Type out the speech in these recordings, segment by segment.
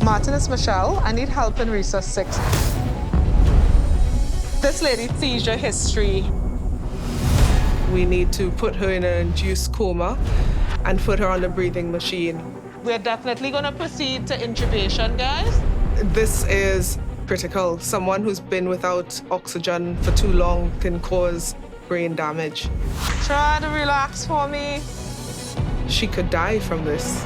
Martin, it's Michelle. I need help in resource 6. This lady, seizure history. We need to put her in an induced coma and put her on the breathing machine. We're definitely going to proceed to intubation, guys. This is critical. Someone who's been without oxygen for too long can cause brain damage. Try to relax for me. She could die from this.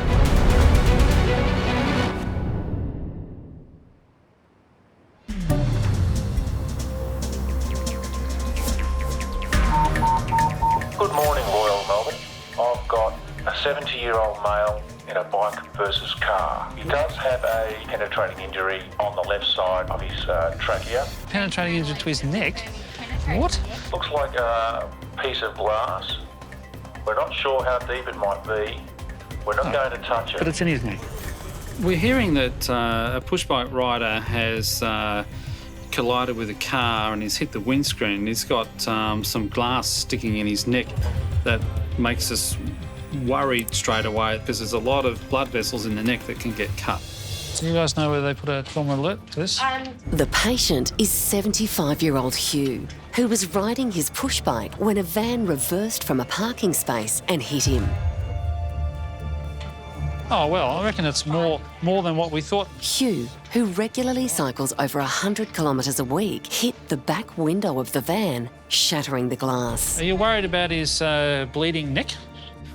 Good morning, Royal Melbourne. I've got a 70-year-old male in a bike versus car. He does have a penetrating injury on the left side of his trachea. Penetrating injury to his neck? What? Looks like a piece of glass. We're not sure how deep it might be. We're not going to touch it. But it's in his neck. We're hearing that a pushbike rider has collided with a car and he's hit the windscreen. He's got some glass sticking in his neck that makes us worried straight away because there's a lot of blood vessels in the neck that can get cut. Do you guys know where they put a trauma alert to this? The patient is 75-year-old Hugh, who was riding his pushbike when a van reversed from a parking space and hit him. Oh, well, I reckon it's more than what we thought. Hugh, who regularly cycles over 100 kilometres a week, hit the back window of the van, shattering the glass. Are you worried about his bleeding neck?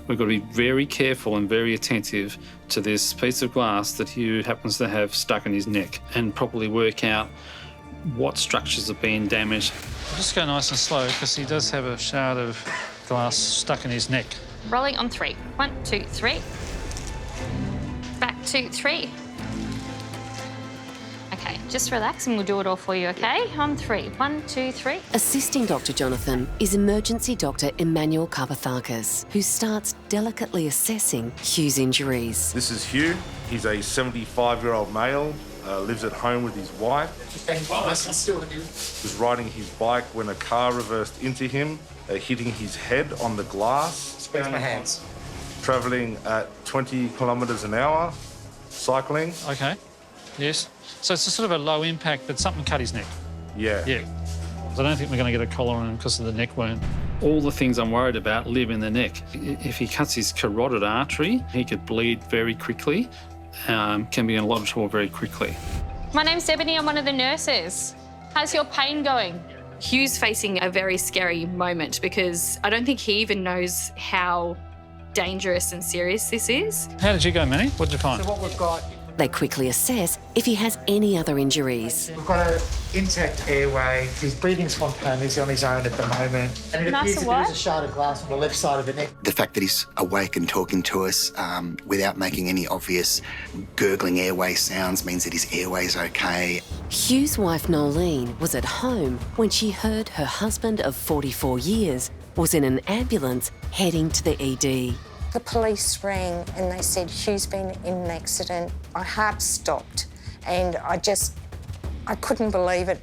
We've got to be very careful and very attentive to this piece of glass that Hugh happens to have stuck in his neck and properly work out what structures are being damaged. I'll just go nice and slow because he does have a shard of glass stuck in his neck. Rolling on 3. 1, 2, 3. Back 2, 3. Okay, just relax and we'll do it all for you, okay? On 3. 1, 2, 3. Assisting Dr. Jonathan is emergency doctor Emmanuel Karpathakis, who starts delicately assessing Hugh's injuries. This is Hugh. He's a 75-year-old male, lives at home with his wife. Was riding his bike when a car reversed into him, hitting his head on the glass. Where's my hands? Travelling at 20 kilometres an hour, cycling. Okay, yes. So it's a sort of a low impact, but something cut his neck. Yeah. Yeah. I don't think we're going to get a collar on him because of the neck wound. All the things I'm worried about live in the neck. If he cuts his carotid artery, he could bleed very quickly, can be in a lot of trouble very quickly. My name's Ebony, I'm one of the nurses. How's your pain going? Hugh's facing a very scary moment because I don't think he even knows how dangerous and serious this is. How did you go, Manny? What did you find? So what we've got, They quickly assess if he has any other injuries. we've got an intact airway. He's breathing spontaneously on his own at the moment. And it appears that there is a shard of glass on the left side of the neck. The fact that he's awake and talking to us without making any obvious gurgling airway sounds means that his airway's okay. Hugh's wife Nolene was at home when she heard her husband of 44 years was in an ambulance heading to the ED. The police rang and they said, Hugh's been in an accident. My heart stopped and I couldn't believe it.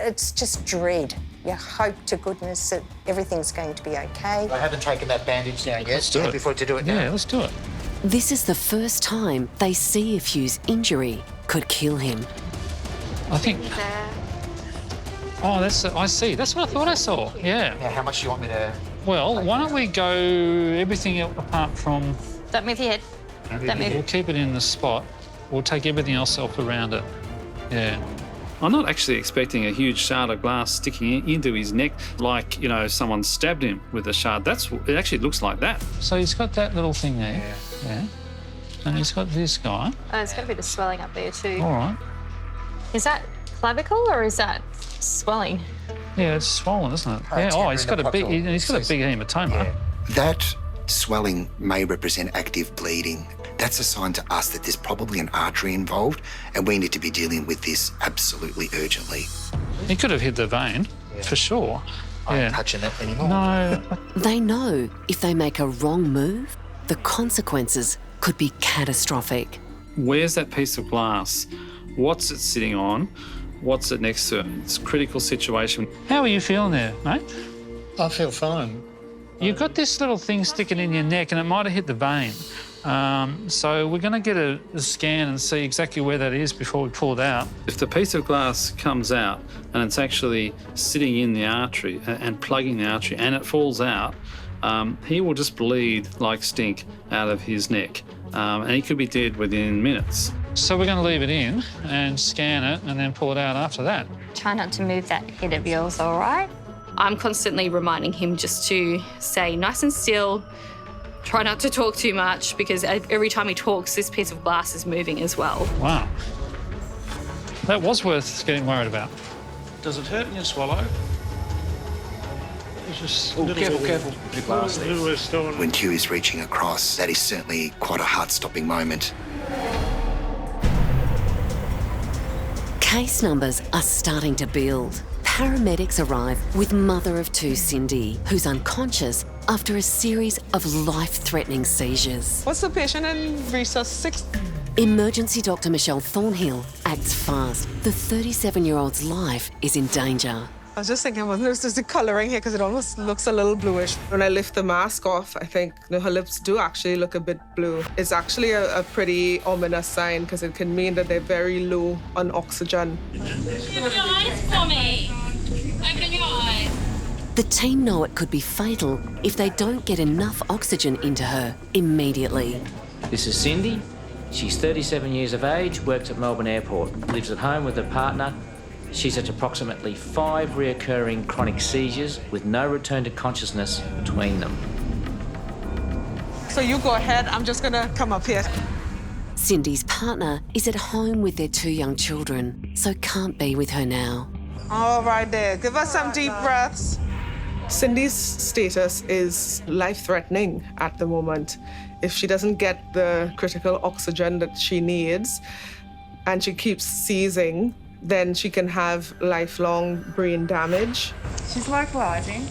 It's just dread. You hope to goodness that everything's going to be okay. I haven't taken that bandage down yet. Let's do it. Before to do it now. Yeah, let's do it. This is the first time they see if Hugh's injury could kill him. I think... Oh, I see. That's what I thought I saw. Yeah. Now, how much do you want me to... Well, why don't we go everything apart from... Don't move your head. Don't move. We'll keep it in the spot. We'll take everything else off around it. Yeah. I'm not actually expecting a huge shard of glass sticking into his neck like, you know, someone stabbed him with a shard. It actually looks like that. So he's got that little thing there. Yeah. And he's got this guy. Oh, there's got a bit of swelling up there too. All right. Is that clavicle or is that swelling? Yeah, it's swollen, isn't it? Yeah. Oh, he's got a big hematoma. Yeah. That swelling may represent active bleeding. That's a sign to us that there's probably an artery involved and we need to be dealing with this absolutely urgently. He could have hit the vein, for sure. I'm not touching it anymore. No. They know if they make a wrong move, the consequences could be catastrophic. Where's that piece of glass? What's it sitting on? What's it next to it? It's a critical situation. How are you feeling there, mate? I feel fine. You've got this little thing sticking in your neck and it might have hit the vein. So we're going to get a scan and see exactly where that is before we pull it out. If the piece of glass comes out and it's actually sitting in the artery and plugging the artery and it falls out, he will just bleed like stink out of his neck, and he could be dead within minutes. So we're going to leave it in and scan it and then pull it out after that. Try not to move that head of yours, all right? I'm constantly reminding him just to stay nice and still, try not to talk too much, because every time he talks, this piece of glass is moving as well. Wow. That was worth getting worried about. Does it hurt when you swallow? It's just careful. The glass there. When Hugh is reaching across, that is certainly quite a heart-stopping moment. Case numbers are starting to build. Paramedics arrive with mother of two Cindy, who's unconscious after a series of life-threatening seizures. What's the patient in resus 6? Emergency Dr. Michelle Thornhill acts fast. The 37-year-old's life is in danger. I was just thinking, well, there's the colouring here because it almost looks a little bluish. When I lift the mask off, I think her lips do actually look a bit blue. It's actually a pretty ominous sign because it can mean that they're very low on oxygen. Open your eyes for me. Open your eyes. The team know it could be fatal if they don't get enough oxygen into her immediately. This is Cindy. She's 37 years of age, works at Melbourne Airport, lives at home with her partner. She's had approximately 5 reoccurring chronic seizures with no return to consciousness between them. So you go ahead, I'm just gonna come up here. Cindy's partner is at home with their 2 young children, so can't be with her now. All right there, give us some deep breaths. Cindy's status is life-threatening at the moment. If she doesn't get the critical oxygen that she needs and she keeps seizing, then she can have lifelong brain damage. She's localising.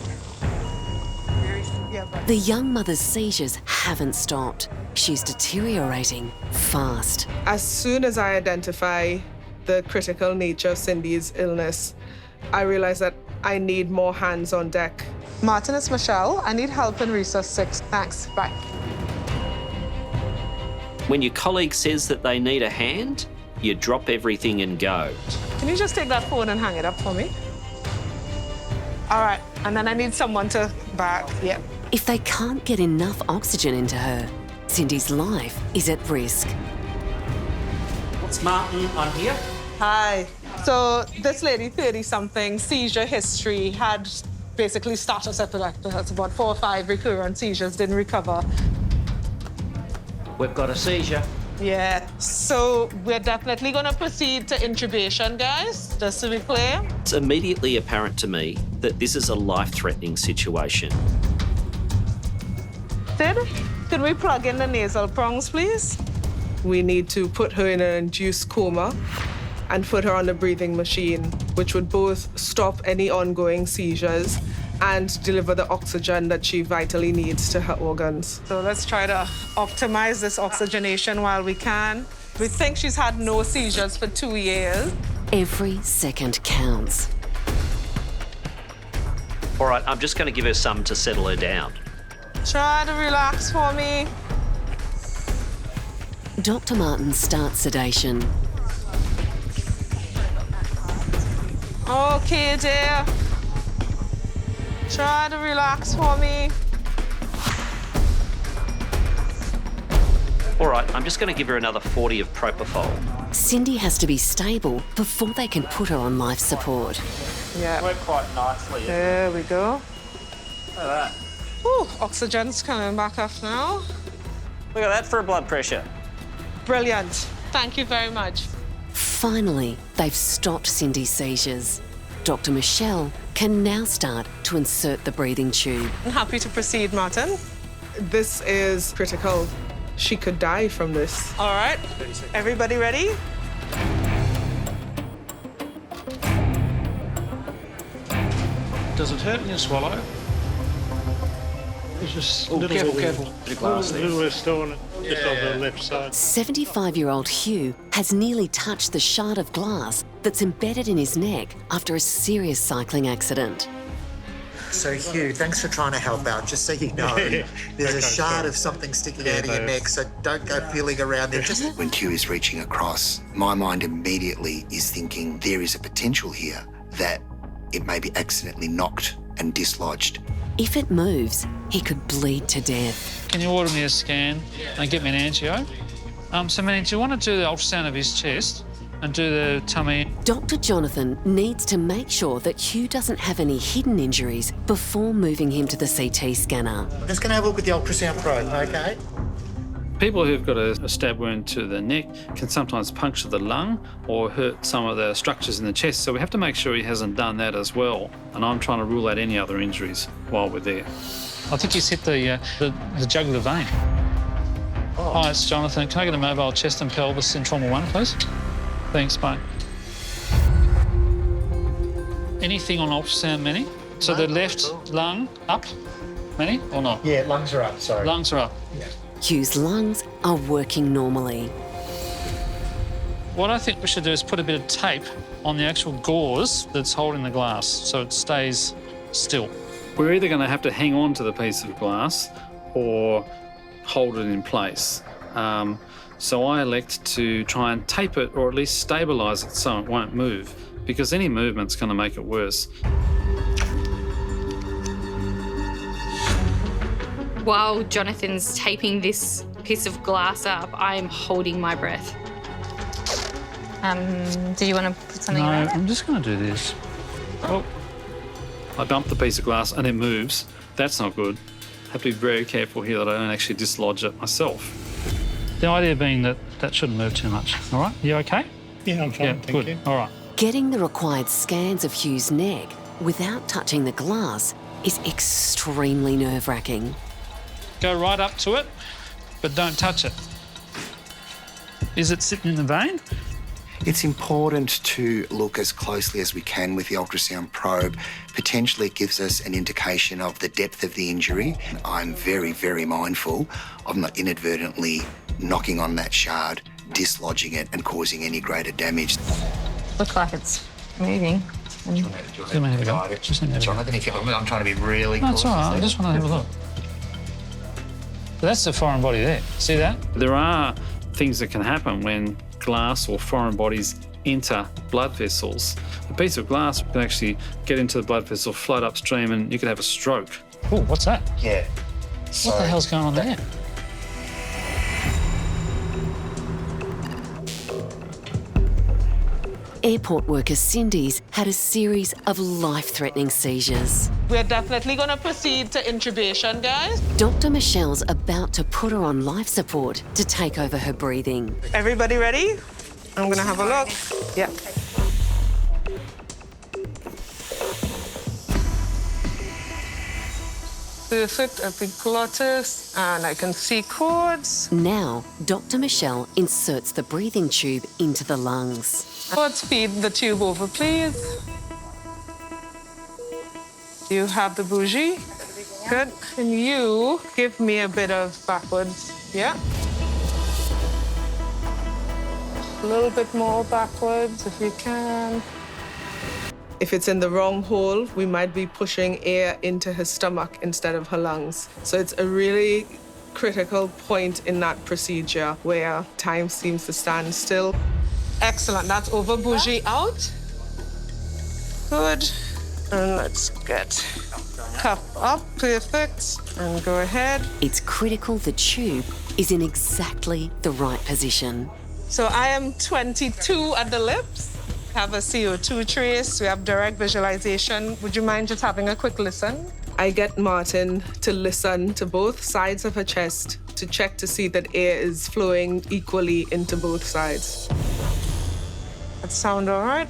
The young mother's seizures haven't stopped. She's deteriorating fast. As soon as I identify the critical nature of Cindy's illness, I realize that I need more hands on deck. Martin, it's Michelle. I need help in resus 6. Thanks. Bye. When your colleague says that they need a hand, you drop everything and go. Can you just take that phone and hang it up for me? All right, and then I need someone to back. Yep. If they can't get enough oxygen into her, Cindy's life is at risk. What's Martin? I'm here. Hi. So this lady, 30-something, seizure history, had basically status epilepticus. That's about 4 or 5 recurrent seizures, didn't recover. We've got a seizure. Yeah, so we're definitely going to proceed to intubation, guys, just to be clear. It's immediately apparent to me that this is a life-threatening situation. Sid, can we plug in the nasal prongs, please? We need to put her in an induced coma and put her on the breathing machine, which would both stop any ongoing seizures and deliver the oxygen that she vitally needs to her organs. So let's try to optimize this oxygenation while we can. We think she's had no seizures for 2 years. Every second counts. All right, I'm just going to give her some to settle her down. Try to relax for me. Dr. Martin starts sedation. Okay, dear. Try to relax for me. All right, I'm just going to give her another 40 of propofol. Cindy has to be stable before they can put her on life support. Yeah. Worked quite nicely. There we go. Look at that. Ooh, oxygen's coming back up now. Look at that for a blood pressure. Brilliant. Thank you very much. Finally, they've stopped Cindy's seizures. Dr. Michelle can now start to insert the breathing tube. I'm happy to proceed, Martin. This is critical. She could die from this. All right, everybody ready? Does it hurt when you swallow? It's just careful. The glass there. Little stone just on the left side. 75-year-old Hugh has nearly touched the shard of glass that's embedded in his neck after a serious cycling accident. So, Hugh, thanks for trying to help out. Just so you know, there's a shard of something sticking out of your neck, so don't go feeling around there. Just When Q is reaching across, my mind immediately is thinking there is a potential here that it may be accidentally knocked and dislodged. If it moves, he could bleed to death. Can you order me a scan and get me an angio? So, Manny, do you want to do the ultrasound of his chest and do the tummy? Dr. Jonathan needs to make sure that Hugh doesn't have any hidden injuries before moving him to the CT scanner. I'm just going to have a look at the ultrasound probe, okay? People who've got a stab wound to the neck can sometimes puncture the lung or hurt some of the structures in the chest, so we have to make sure he hasn't done that as well. And I'm trying to rule out any other injuries while we're there. I think he's hit the jugular vein. Oh. Hi, it's Jonathan. Can I get a mobile chest and pelvis in trauma 1, please? Thanks, mate. Anything on ultrasound, Manny? So the left lung up, Manny, or not? Yeah, lungs are up, sorry. Lungs are up. Yeah. Hugh's lungs are working normally. What I think we should do is put a bit of tape on the actual gauze that's holding the glass so it stays still. We're either going to have to hang on to the piece of glass or hold it in place. So I elect to try and tape it or at least stabilise it so it won't move, because any movement's going to make it worse. While Jonathan's taping this piece of glass up, I'm holding my breath. Do you want to put something No, around it? I'm just going to do this. Oh, I bumped the piece of glass and it moves. That's not good. I have to be very careful here that I don't actually dislodge it myself. The idea being that that shouldn't move too much. All right, you okay? Yeah, I'm fine, thank good. you. All right. Getting the required scans of Hugh's neck without touching the glass is extremely nerve-wracking. Go right up to it, but don't touch it. Is it sitting in the vein? It's important to look as closely as we can with the ultrasound probe. Potentially it gives us an indication of the depth of the injury. I'm very, very mindful of not inadvertently knocking on that shard, dislodging it and causing any greater damage. Looks like it's moving. Jonathan, if I'm trying to be really No, it's all right. I just want to have a look. But that's the foreign body there. See that? There are things that can happen when glass or foreign bodies enter blood vessels. A piece of glass can actually get into the blood vessel, float upstream, and you could have a stroke. Oh, what's that? Yeah. What the hell's going on there? Airport worker Cindy's had a series of life-threatening seizures. We're definitely going to proceed to intubation, guys. Dr. Michelle's about to put her on life support to take over her breathing. Everybody ready? I'm going to have a look. Yeah. Perfect epiglottis, and I can see cords. Now, Dr. Michelle inserts the breathing tube into the lungs. Let's feed the tube over, please. You have the bougie. Good. Can you give me a bit of backwards? Yeah. A little bit more backwards if you can. If it's in the wrong hole, we might be pushing air into her stomach instead of her lungs. So it's a really critical point in that procedure where time seems to stand still. Excellent, that's over, bougie out. Good, and let's get cup up, perfect, and go ahead. It's critical the tube is in exactly the right position. So I am 22 at the lips. Have a CO2 trace, we have direct visualization. Would you mind just having a quick listen? I get Martin to listen to both sides of her chest to check to see that air is flowing equally into both sides. That sound all right?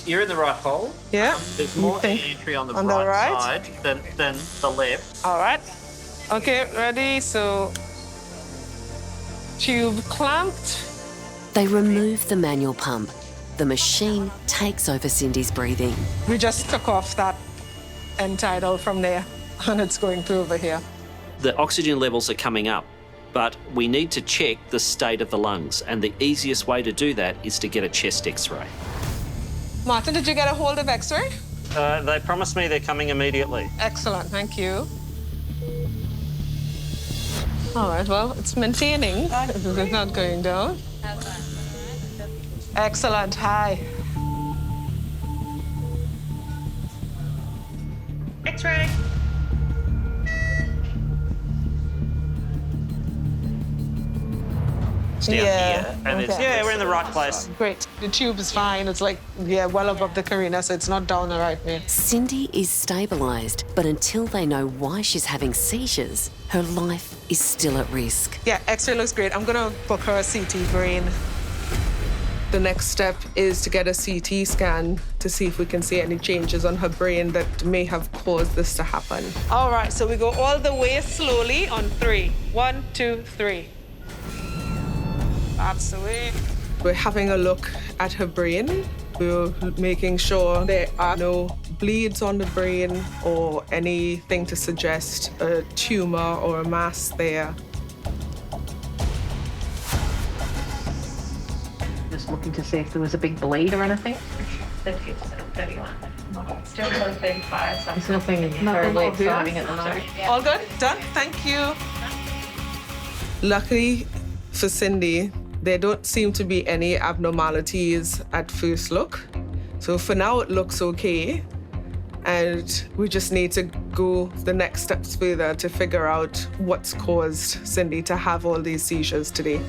You're in the right hole. Yeah. There's more entry on the right side than the left. All right. Okay, ready? So, tube clamped. They remove the manual pump. The machine takes over Cindy's breathing. We just took off that end tidal from there, and it's going through over here. The oxygen levels are coming up, but we need to check the state of the lungs, and the easiest way to do that is to get a chest X-ray. Martin, did you get a hold of X-ray? They promised me they're coming immediately. Excellent, thank you. All right, well, it's maintaining. It's not going down. Excellent, hi. X-ray. It's down here, and it's, we're in the right place. Great. The tube is fine. It's like, well above the carina, so it's not down the right way. Cindy is stabilised, but until they know why she's having seizures, her life is still at risk. Yeah, X-ray looks great. I'm gonna book her a CT brain. The next step is to get a CT scan to see if we can see any changes on her brain that may have caused this to happen. All right, so we go all the way slowly on 3. 1, 2, 3. That's the way. We're having a look at her brain. We're making sure there are no bleeds on the brain or anything to suggest a tumor or a mass there. Just looking to see if there was a big bleed or anything. 31. Still got 35. So there's nothing terribly exciting at the moment. All good? Done? Thank you. Luckily for Cindy, there don't seem to be any abnormalities at first look. So for now, it looks okay. And we just need to go the next steps further to figure out what's caused Cindy to have all these seizures today.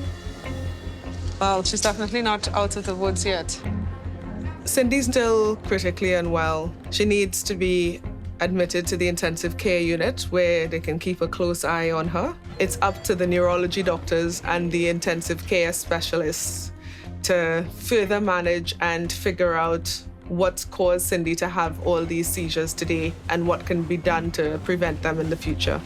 Well, she's definitely not out of the woods yet. Cindy's still critically unwell. She needs to be admitted to the intensive care unit where they can keep a close eye on her. It's up to the neurology doctors and the intensive care specialists to further manage and figure out what's caused Cindy to have all these seizures today and what can be done to prevent them in the future.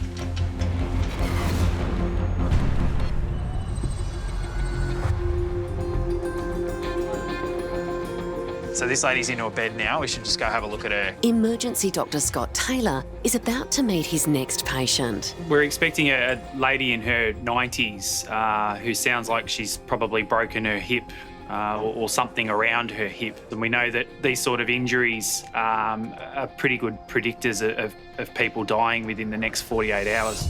So this lady's in her bed now. We should just go have a look at her. Emergency Dr. Scott Taylor is about to meet his next patient. We're expecting a lady in her 90s who sounds like she's probably broken her hip or something around her hip. And we know that these sort of injuries are pretty good predictors of people dying within the next 48 hours.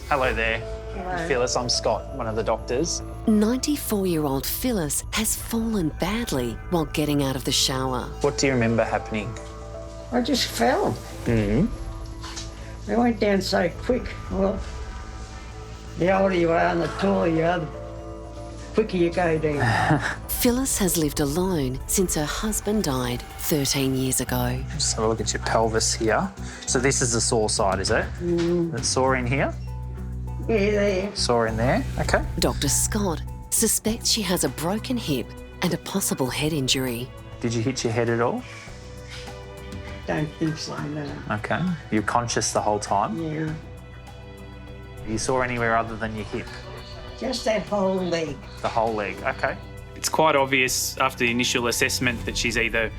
Hello there. Hello. Phyllis, I'm Scott, one of the doctors. 94-year-old Phyllis has fallen badly while getting out of the shower. What do you remember happening? I just fell. Mm-hmm. I went down so quick. Well, the older you are and the taller you are, the quicker you go down. Phyllis has lived alone since her husband died 13 years ago. Just have a look at your pelvis here. So this is the sore side, is it? It's sore in here? Yeah, there. Sore in there, okay. Dr. Scott suspects she has a broken hip and a possible head injury. Did you hit your head at all? Don't think so, no. Okay. You're conscious the whole time? Yeah. You saw anywhere other than your hip? Just that whole leg. The whole leg, okay. It's quite obvious after the initial assessment that she's either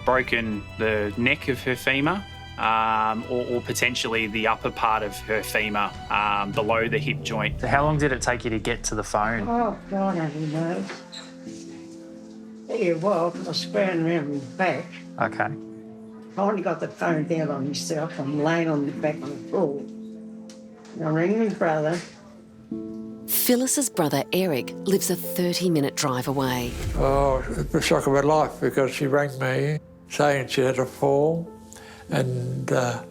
broken the neck of her femur or potentially the upper part of her femur, below the hip joint. So how long did it take you to get to the phone? Oh, God, I don't know. Yeah, well, I was squaring around my back. Okay. I only got the phone down on myself. I'm laying on the back on the floor. I rang my brother. Phyllis's brother Eric lives a 30-minute drive away. Oh, it was the shock of her life because she rang me saying she had a fall and to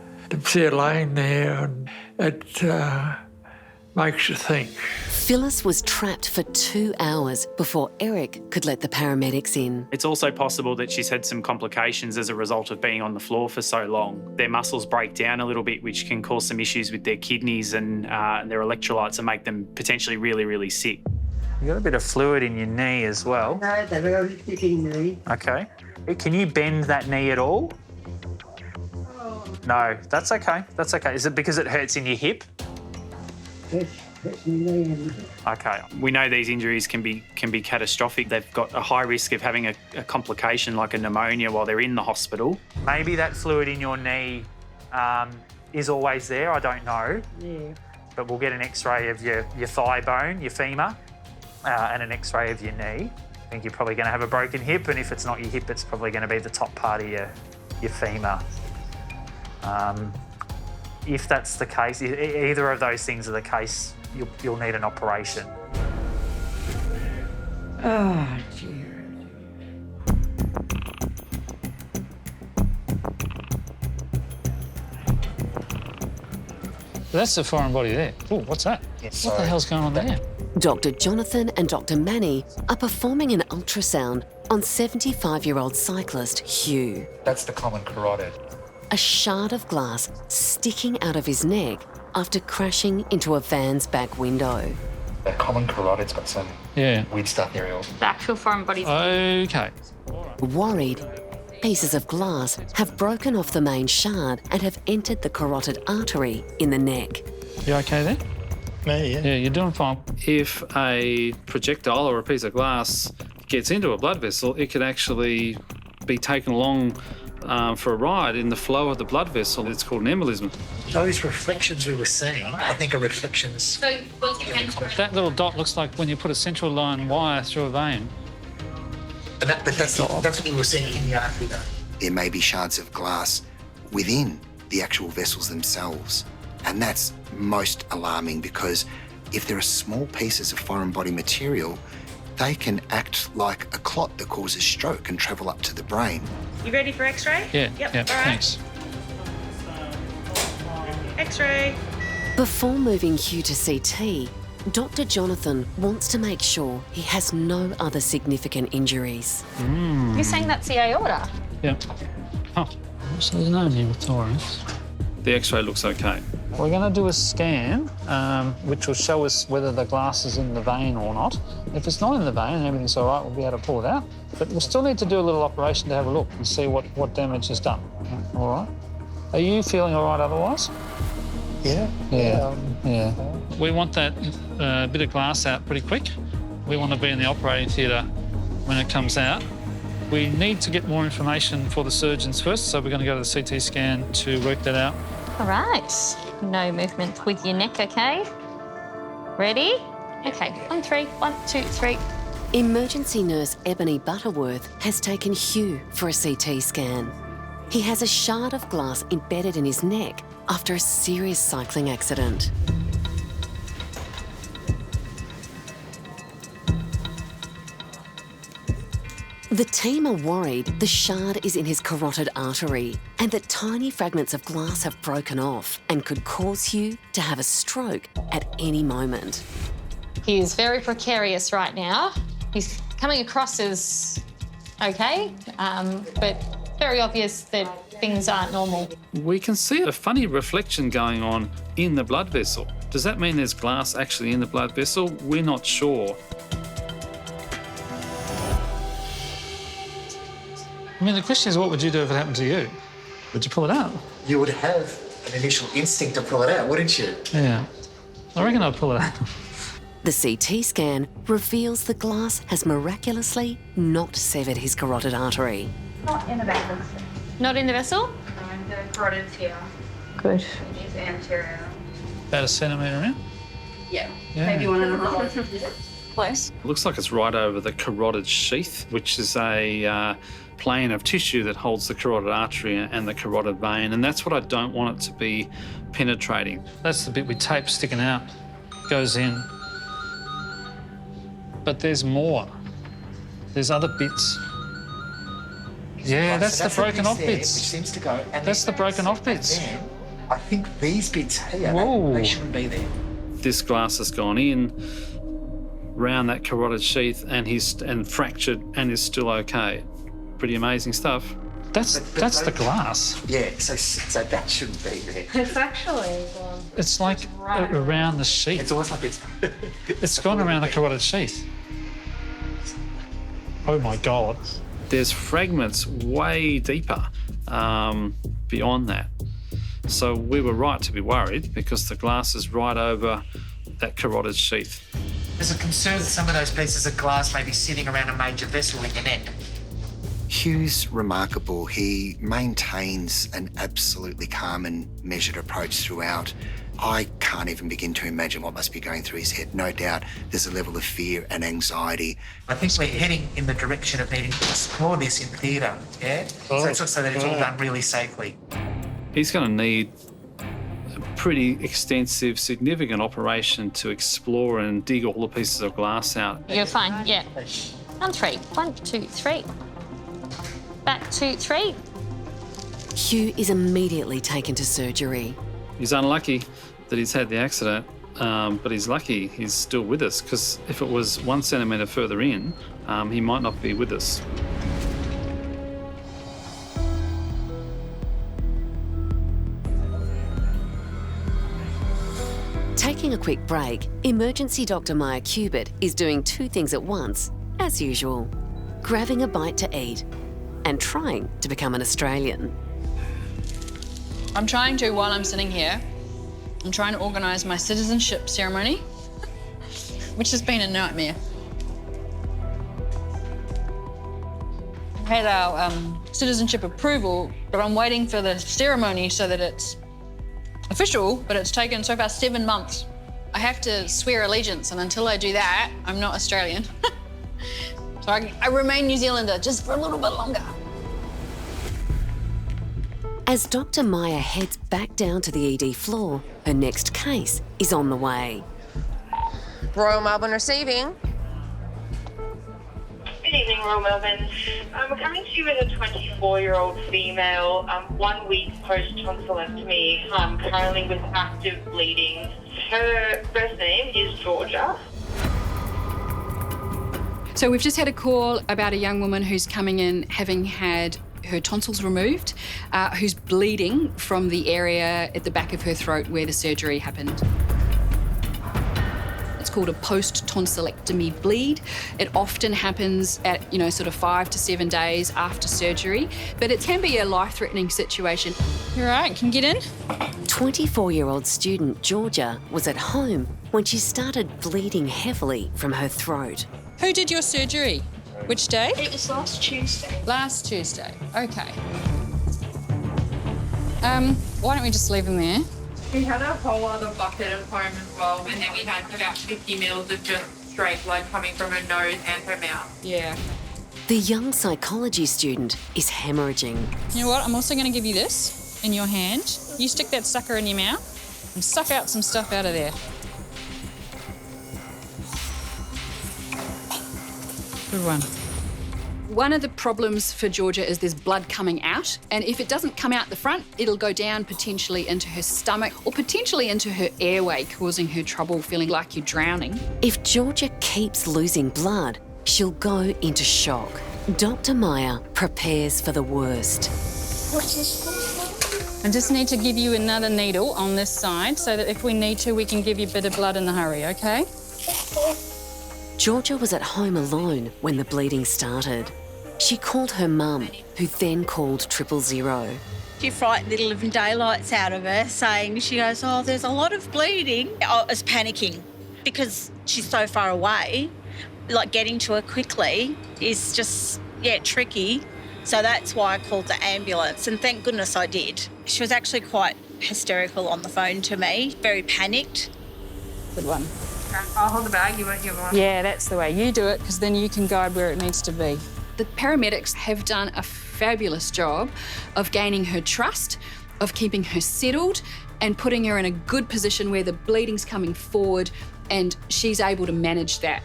see her laying there, and it makes you think. Phyllis was trapped for 2 hours before Eric could let the paramedics in. It's also possible that she's had some complications as a result of being on the floor for so long. Their muscles break down a little bit, which can cause some issues with their kidneys and their electrolytes and make them potentially really, really sick. You've got a bit of fluid in your knee as well. No, they've got a sticky knee. Okay. Can you bend that knee at all? No, that's okay. That's okay. Is it because it hurts in your hip? Yes. Okay. We know these injuries can be catastrophic. They've got a high risk of having a complication like a pneumonia while they're in the hospital. Maybe that fluid in your knee is always there, I don't know. Yeah. But we'll get an X-ray of your thigh bone, your femur, and an X-ray of your knee. I think you're probably going to have a broken hip, and if it's not your hip, it's probably going to be the top part of your your femur. If that's the case, either of those things are the case, you'll need an operation. Oh, dear. That's the foreign body there. Oh, what's that? What the hell's going on there? Dr. Jonathan and Dr. Manny are performing an ultrasound on 75-year-old cyclist Hugh. That's the common carotid. A shard of glass sticking out of his neck after crashing into a van's back window. That common carotid's got some weird stuff there. The actual foreign body. Okay. Worried, pieces of glass have broken off the main shard and have entered the carotid artery in the neck. You okay there? Me, yeah. Yeah, you're doing fine. If a projectile or a piece of glass gets into a blood vessel, it could actually be taken along for a ride in the flow of the blood vessel. It's called an embolism. Those reflections we were seeing, I think, are reflections. That little dot looks like when you put a central line wire through a vein. But that's what we were seeing in the artery, though. There may be shards of glass within the actual vessels themselves. And that's most alarming because if there are small pieces of foreign body material, they can act like a clot that causes stroke and travel up to the brain. You ready for X-ray? Yeah, Yep. yeah, All right. thanks. X-ray. Before moving Hugh to CT, Dr. Jonathan wants to make sure he has no other significant injuries. You're saying that's the aorta? Yeah. Oh, so there's no pneumothorax. The X-ray looks okay. We're going to do a scan, which will show us whether the glass is in the vein or not. If it's not in the vein and everything's all right, we'll be able to pull it out. But we'll still need to do a little operation to have a look and see what damage is done. All right? Are you feeling all right otherwise? Yeah. Yeah. We want that bit of glass out pretty quick. We want to be in the operating theatre when it comes out. We need to get more information for the surgeons first, so we're going to go to the CT scan to work that out. All right. No movement with your neck, okay? Ready? Okay, on three. 1, 2, 3. Emergency nurse Ebony Butterworth has taken Hugh for a CT scan. He has a shard of glass embedded in his neck after a serious cycling accident. The team are worried the shard is in his carotid artery and that tiny fragments of glass have broken off and could cause Hugh to have a stroke at any moment. He is very precarious right now. He's coming across as okay, but very obvious that things aren't normal. We can see a funny reflection going on in the blood vessel. Does that mean there's glass actually in the blood vessel? We're not sure. I mean, the question is, what would you do if it happened to you? Would you pull it out? You would have an initial instinct to pull it out, wouldn't you? Yeah. I reckon I'd pull it out. The CT scan reveals the glass has miraculously not severed his carotid artery. Not in the vessel. Not in the vessel? The carotid's here. Good. It's anterior. About a centimetre in? Yeah. Yeah. Maybe 1.5. Close. It looks like it's right over the carotid sheath, which is a plane of tissue that holds the carotid artery and the carotid vein, and that's what I don't want it to be penetrating. That's the bit with tape sticking out, goes in. But there's more. There's other bits. Yeah, that's the broken off bits. Which seems to go. And that's the broken off bits. Then, I think these bits here, they shouldn't be there. This glass has gone in, round that carotid sheath, and fractured, and is still okay. Pretty amazing stuff. That's the glass. Yeah, so that shouldn't be there. It's actually. It's like around the sheath. It's almost like it's gone around the carotid sheath. Oh my God. There's fragments way deeper beyond that. So we were right to be worried because the glass is right over that carotid sheath. There's a concern that some of those pieces of glass may be sitting around a major vessel in your neck. Hugh's remarkable. He maintains an absolutely calm and measured approach throughout. I can't even begin to imagine what must be going through his head. No doubt there's a level of fear and anxiety. I think we're heading in the direction of needing to explore this in theatre, yeah? So that it's all done really safely. He's going to need a pretty extensive, significant operation to explore and dig all the pieces of glass out. You're fine, yeah. On 3. 1, 2, 3. Back 2, 3. Hugh is immediately taken to surgery. He's unlucky that he's had the accident, but he's lucky he's still with us, because if it was 1 centimetre further in, he might not be with us. Taking a quick break, emergency Dr. Maya Cubitt is doing 2 things at once, as usual. Grabbing a bite to eat and trying to become an Australian. I'm trying to, while I'm sitting here, I'm trying to organise my citizenship ceremony, which has been a nightmare. We had our citizenship approval, but I'm waiting for the ceremony so that it's official, but it's taken so far 7 months. I have to swear allegiance, and until I do that, I'm not Australian. So I remain New Zealander just for a little bit longer. As Dr. Maya heads back down to the ED floor, her next case is on the way. Royal Melbourne receiving. Good evening, Royal Melbourne. We're coming to you with a 24-year-old female, 1 week post-tonsillectomy, currently with active bleeding. Her first name is Jorja. So we've just had a call about a young woman who's coming in having had her tonsils removed, who's bleeding from the area at the back of her throat where the surgery happened. It's called a post-tonsillectomy bleed. It often happens at, sort of 5 to 7 days after surgery, but it can be a life-threatening situation. You all right? Can you get in? 24-year-old student Jorja was at home when she started bleeding heavily from her throat. Who did your surgery? Which day? It was last Tuesday. Last Tuesday, okay. Why don't we just leave him there? We had a whole other bucket at home as well, and then we had about 50 mils of just straight blood coming from her nose and her mouth. Yeah. The young psychology student is hemorrhaging. You know what? I'm also going to give you this in your hand. You stick that sucker in your mouth and suck out some stuff out of there. Good one. One of the problems for Jorja is there's blood coming out, and if it doesn't come out the front, it'll go down potentially into her stomach or potentially into her airway, causing her trouble feeling like you're drowning. If Jorja keeps losing blood, she'll go into shock. Dr. Maya prepares for the worst. I just need to give you another needle on this side so that if we need to, we can give you a bit of blood in the hurry, okay? Jorja was at home alone when the bleeding started. She called her mum, who then called 000. She frightened the living daylights out of her, saying, she goes, oh, there's a lot of bleeding. I was panicking because she's so far away. Like, getting to her quickly is just, tricky. So that's why I called the ambulance, and thank goodness I did. She was actually quite hysterical on the phone to me, very panicked. Good one. I'll hold the bag, you won't give one. Yeah, that's the way. You do it, because then you can guide where it needs to be. The paramedics have done a fabulous job of gaining her trust, of keeping her settled and putting her in a good position where the bleeding's coming forward and she's able to manage that.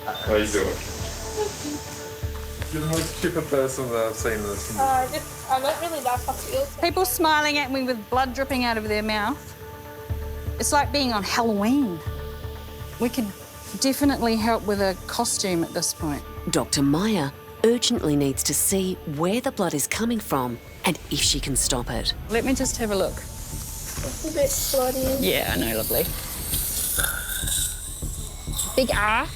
How you doing? You're the most chipper person that I've seen this. I don't really like hospitals. People smiling at me with blood dripping out of their mouth. It's like being on Halloween. We could definitely help with a costume at this point. Dr. Maya urgently needs to see where the blood is coming from and if she can stop it. Let me just have a look. It's a bit bloody. Yeah, I know, lovely. Big R.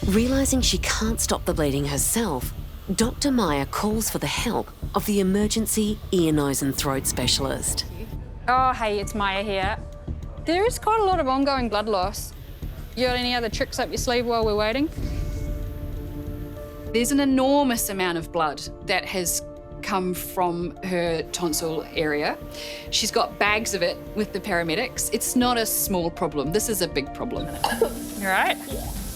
Realising she can't stop the bleeding herself, Dr. Maya calls for the help of the emergency ear, nose and throat specialist. Oh, hey, it's Maya here. There is quite a lot of ongoing blood loss. You got any other tricks up your sleeve while we're waiting? There's an enormous amount of blood that has come from her tonsil area. She's got bags of it with the paramedics. It's not a small problem. This is a big problem. You all right?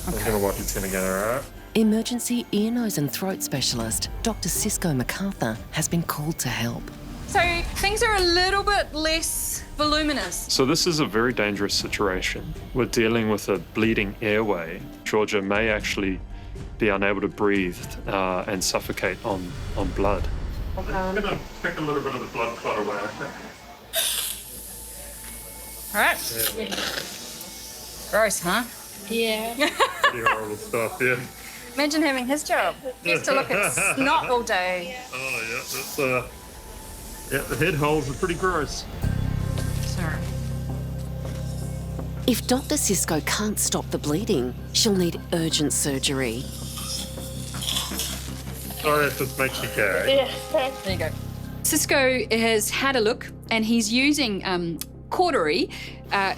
I'm going to wipe your chin again, all right? Emergency ear, nose and throat specialist Dr. Cisco MacArthur has been called to help. So things are a little bit less voluminous. So this is a very dangerous situation. We're dealing with a bleeding airway. Jorja may actually be unable to breathe and suffocate on blood. I'm going to pick a little bit of the blood clot away, okay? All right. Yeah. Gross, huh? Yeah. Pretty horrible stuff, yeah. Imagine having his job. He has to look at snot all day. Oh, yeah, that's, yeah, the head holes are pretty gross. Sorry. If Dr. Cisco can't stop the bleeding, she'll need urgent surgery. Oh, that just makes you gag. Yeah. There you go. Cisco has had a look and he's using cautery,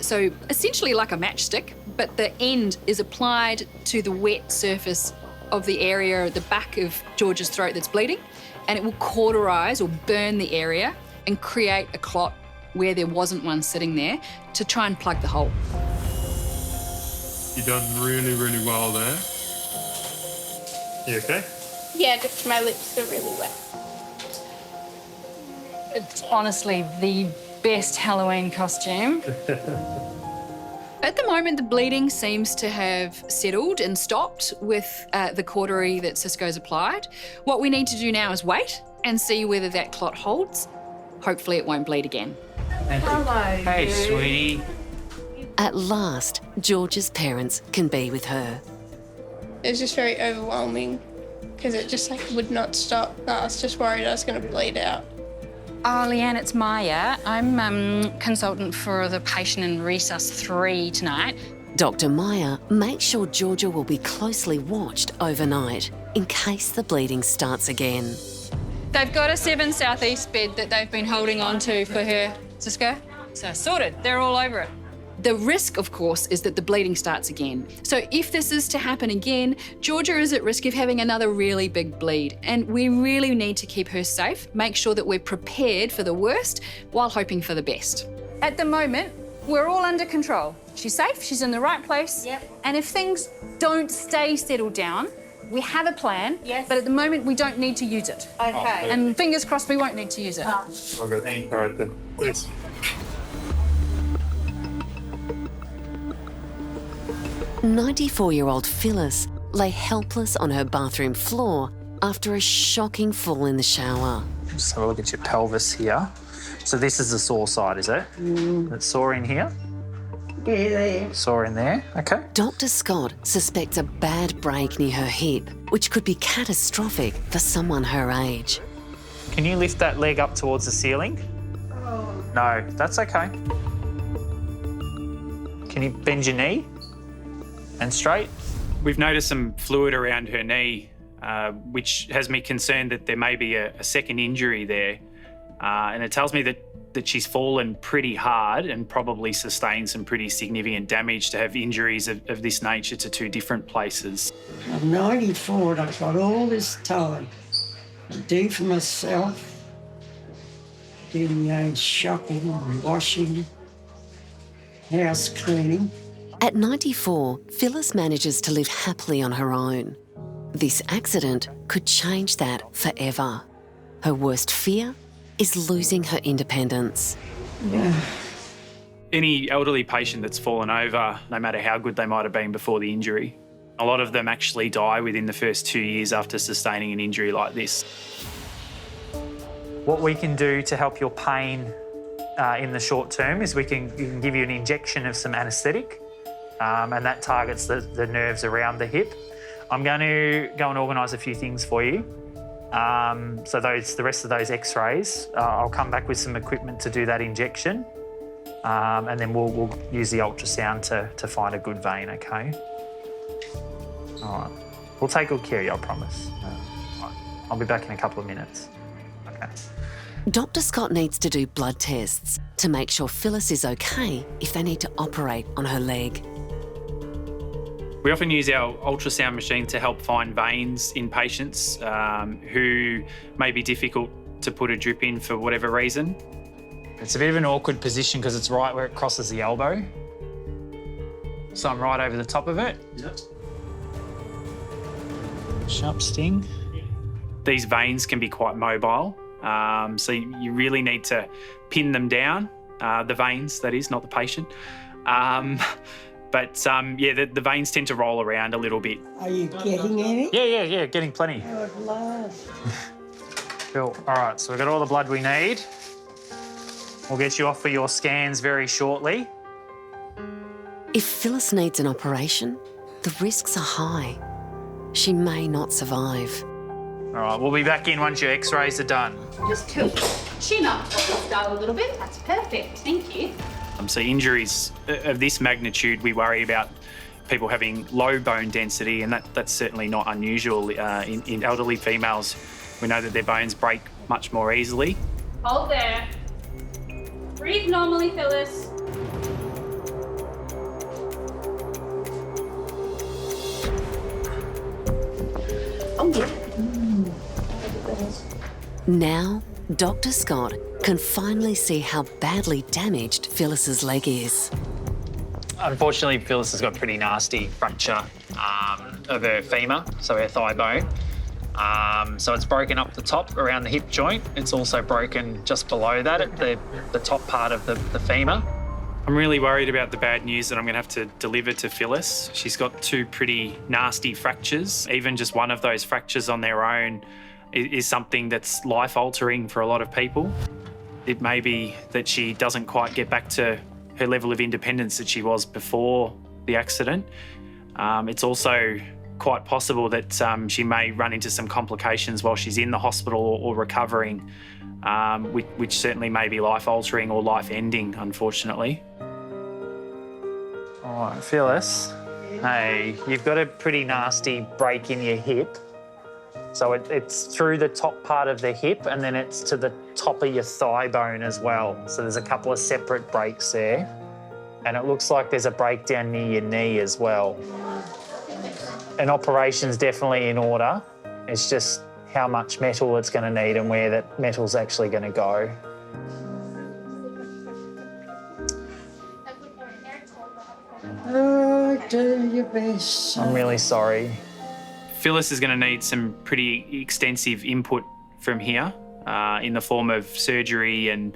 so essentially like a matchstick, but the end is applied to the wet surface of the area at the back of Jorja's throat that's bleeding, and it will cauterize or burn the area and create a clot where there wasn't one sitting there to try and plug the hole. You've done really, really well there. You okay? Yeah, just my lips are really wet. It's honestly the best Halloween costume. At the moment, the bleeding seems to have settled and stopped with the cautery that Cisco's applied. What we need to do now is wait and see whether that clot holds. Hopefully it won't bleed again. Hello. Hey, sweetie. At last, Jorja's parents can be with her. It was just very overwhelming because it just would not stop. I was just worried I was going to bleed out. Oh, Leanne, it's Maya. I'm consultant for the patient in Resus 3 tonight. Dr. Maya makes sure Jorja will be closely watched overnight in case the bleeding starts again. They've got a 7 southeast bed that they've been holding on to for her, Cisco. So sorted, they're all over it. The risk, of course, is that the bleeding starts again. So if this is to happen again, Jorja is at risk of having another really big bleed. And we really need to keep her safe, make sure that we're prepared for the worst while hoping for the best. At the moment, we're all under control. She's safe, she's in the right place. Yep. And if things don't stay settled down, we have a plan, yes, but at the moment we don't need to use it. Okay. And fingers crossed we won't need to use it. Okay, all right then. Please. 94-year-old Phyllis lay helpless on her bathroom floor after a shocking fall in the shower. Just have a look at your pelvis here. So this is the sore side, is it? It's sore in here? Yeah, there. Sore in there, okay. Dr. Scott suspects a bad break near her hip, which could be catastrophic for someone her age. Can you lift that leg up towards the ceiling? No, that's okay. Can you bend your knee and straight? We've noticed some fluid around her knee, which has me concerned that there may be a second injury there. And it tells me that she's fallen pretty hard and probably sustained some pretty significant damage to have injuries of this nature to 2 different places. I'm 94 and I've got all this time to do for myself, do my own shopping, washing, house cleaning. At 94, Phyllis manages to live happily on her own. This accident could change that forever. Her worst fear is losing her independence. Yeah. Any elderly patient that's fallen over, no matter how good they might have been before the injury, a lot of them actually die within the first 2 years after sustaining an injury like this. What we can do to help your pain in the short term is we can give you an injection of some anaesthetic, and that targets the nerves around the hip. I'm going to go and organise a few things for you. So the rest of those x-rays, I'll come back with some equipment to do that injection, and then we'll use the ultrasound to find a good vein, okay? All right. We'll take good care of you, I promise. Right. I'll be back in a couple of minutes. Okay. Dr. Scott needs to do blood tests to make sure Phyllis is okay if they need to operate on her leg. We often use our ultrasound machine to help find veins in patients who may be difficult to put a drip in for whatever reason. It's a bit of an awkward position because it's right where it crosses the elbow. So I'm right over the top of it. Yep. Sharp sting. These veins can be quite mobile, so you really need to pin them down, the veins, that is, not the patient. But the veins tend to roll around a little bit. Are you getting any? Yeah, getting plenty. Oh, at last. Cool. All right, so we've got all the blood we need. We'll get you off for your scans very shortly. If Phyllis needs an operation, the risks are high. She may not survive. All right, we'll be back in once your x-rays are done. Just tilt chin up the skull a little bit. That's perfect. Thank you. So injuries of this magnitude, we worry about people having low bone density, and that's certainly not unusual in elderly females. We know that their bones break much more easily. Hold there. Breathe normally, Phyllis. Oh, yeah. Now, Dr. Scott can finally see how badly damaged Phyllis's leg is. Unfortunately, Phyllis has got pretty nasty fracture of her femur, so her thigh bone. So it's broken up the top around the hip joint. It's also broken just below that at the top part of the femur. I'm really worried about the bad news that I'm going to have to deliver to Phyllis. She's got 2 pretty nasty fractures. Even just one of those fractures on their own is something that's life-altering for a lot of people. It may be that she doesn't quite get back to her level of independence that she was before the accident. It's also quite possible that she may run into some complications while she's in the hospital or recovering, which certainly may be life-altering or life-ending, unfortunately. All right, Phyllis. Hey, you've got a pretty nasty break in your hip. So it's through the top part of the hip and then it's to the top of your thigh bone as well. So there's a couple of separate breaks there. And it looks like there's a breakdown near your knee as well. An operation's definitely in order. It's just how much metal it's going to need and where that metal's actually going to go. Oh, do your best. I'm really sorry. Phyllis is going to need some pretty extensive input from here in the form of surgery and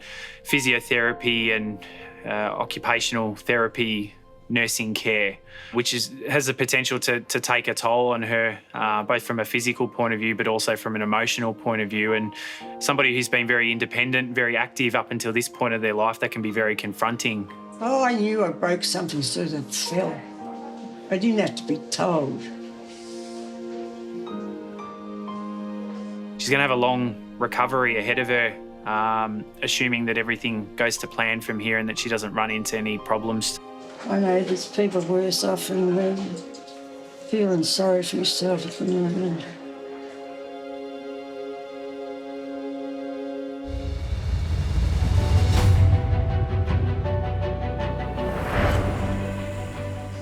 physiotherapy and occupational therapy, nursing care, which has the potential to take a toll on her, both from a physical point of view, but also from an emotional point of view. And somebody who's been very independent, very active up until this point of their life, that can be very confronting. Oh, I knew I broke something so that it fell. I didn't have to be told. She's going to have a long recovery ahead of her, assuming that everything goes to plan from here and that she doesn't run into any problems. I know there's people worse off and feeling sorry for myself at the moment.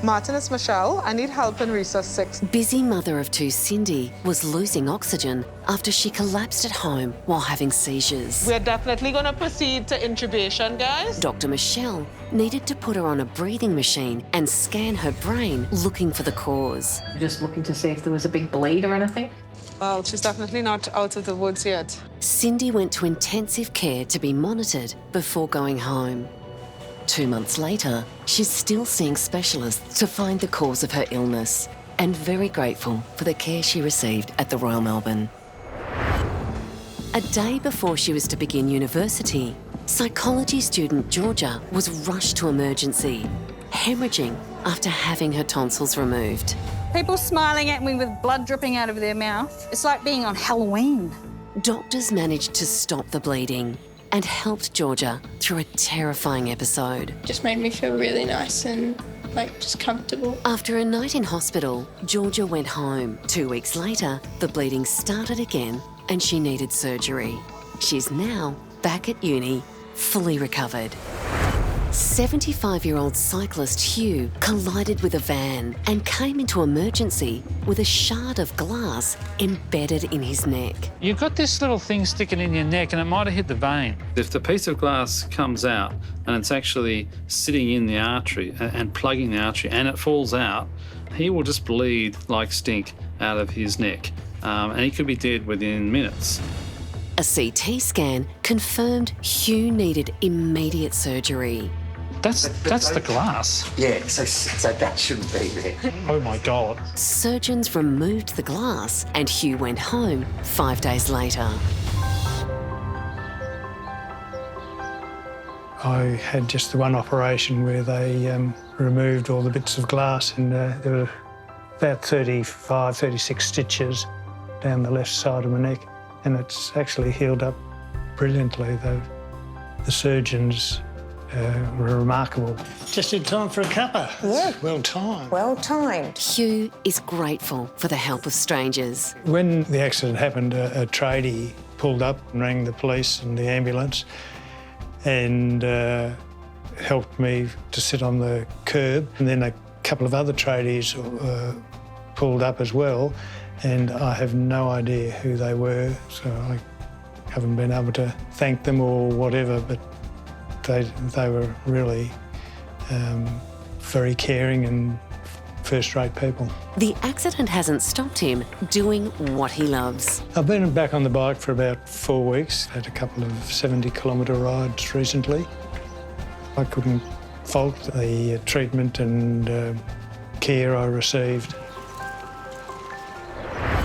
Martin, it's Michelle. I need help in Resource 6. Busy mother of 2 Cindy was losing oxygen after she collapsed at home while having seizures. We're definitely going to proceed to intubation, guys. Dr. Michelle needed to put her on a breathing machine and scan her brain looking for the cause. Just looking to see if there was a big bleed or anything. Well, she's definitely not out of the woods yet. Cindy went to intensive care to be monitored before going home. 2 months later, she's still seeing specialists to find the cause of her illness and very grateful for the care she received at the Royal Melbourne. A day before she was to begin university, psychology student Jorja was rushed to emergency, hemorrhaging after having her tonsils removed. People smiling at me with blood dripping out of their mouth. It's like being on Halloween. Doctors managed to stop the bleeding and helped Jorja through a terrifying episode. Just made me feel really nice and just comfortable. After a night in hospital, Jorja went home. 2 weeks later, the bleeding started again and she needed surgery. She's now back at uni, fully recovered. 75-year-old cyclist Hugh collided with a van and came into emergency with a shard of glass embedded in his neck. You've got this little thing sticking in your neck and it might have hit the vein. If the piece of glass comes out and it's actually sitting in the artery and plugging the artery and it falls out, he will just bleed like stink out of his neck and he could be dead within minutes. A CT scan confirmed Hugh needed immediate surgery. That's the glass. Yeah, so that shouldn't be there. Oh my God. Surgeons removed the glass and Hugh went home 5 days later. I had just the one operation where they removed all the bits of glass, and there were about 35, 36 stitches down the left side of my neck, and it's actually healed up brilliantly. The surgeons were remarkable. Just in time for a cuppa. Yeah. Well timed. Well timed. Hugh is grateful for the help of strangers. When the accident happened, a tradie pulled up and rang the police and the ambulance and helped me to sit on the curb. And then a couple of other tradies pulled up as well, and I have no idea who they were, so I haven't been able to thank them or whatever, but they were really very caring and first-rate people. The accident hasn't stopped him doing what he loves. I've been back on the bike for about 4 weeks, had a couple of 70-kilometre rides recently. I couldn't fault the treatment and care I received.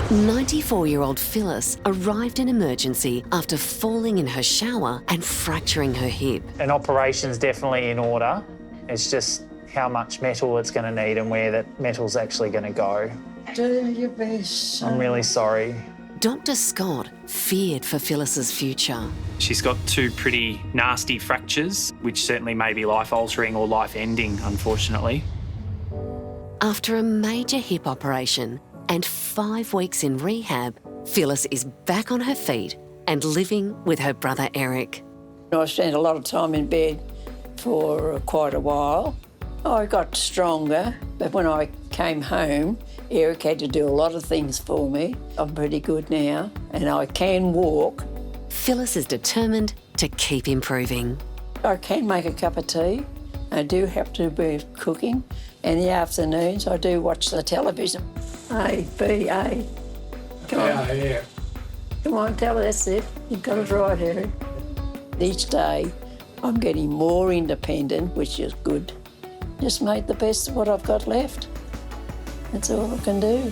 94-year-old Phyllis arrived in emergency after falling in her shower and fracturing her hip. An operation's definitely in order. It's just how much metal it's going to need and where that metal's actually going to go. Do your best. I'm really sorry. Dr. Scott feared for Phyllis's future. She's got 2 pretty nasty fractures, which certainly may be life-altering or life-ending, unfortunately. After a major hip operation and 5 weeks in rehab, Phyllis is back on her feet and living with her brother Eric. I spent a lot of time in bed for quite a while. I got stronger, but when I came home, Eric had to do a lot of things for me. I'm pretty good now, and I can walk. Phyllis is determined to keep improving. I can make a cup of tea. I do have to be cooking. In the afternoons, I do watch the television. A, B, A. Come on. Yeah. Come on, tell her that's it. You've got it right, Eric. Each day, I'm getting more independent, which is good. Just make the best of what I've got left. That's all I can do.